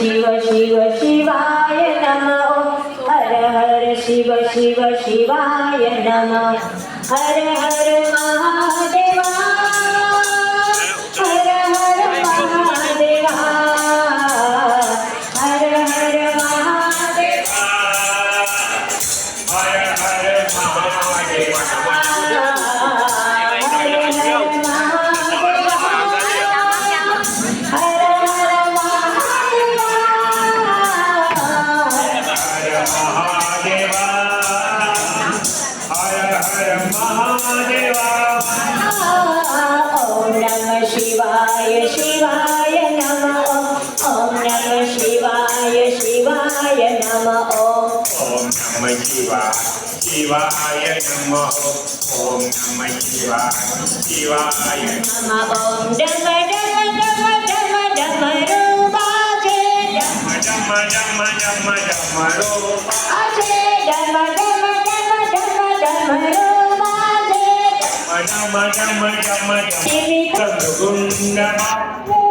शिव शिव शिवाय नमः हर हर शिव शिव शिवाय नमः हर हर महादेवा हर हर महादेवा हर हर महादेवा हर हर महादेव शिवाय शिवाय नमः ओम नमः शिवाय शिवाय नमः ओम नमः शिवाय शिवाय नमः ओम नमः शिवाय शिवाय नमः ओम डम डम डम डम डम रूपाजे डम डम डम डम डम रूपाजे डम डम डम डम डम रूपाजे डम डम डम डम गुंडम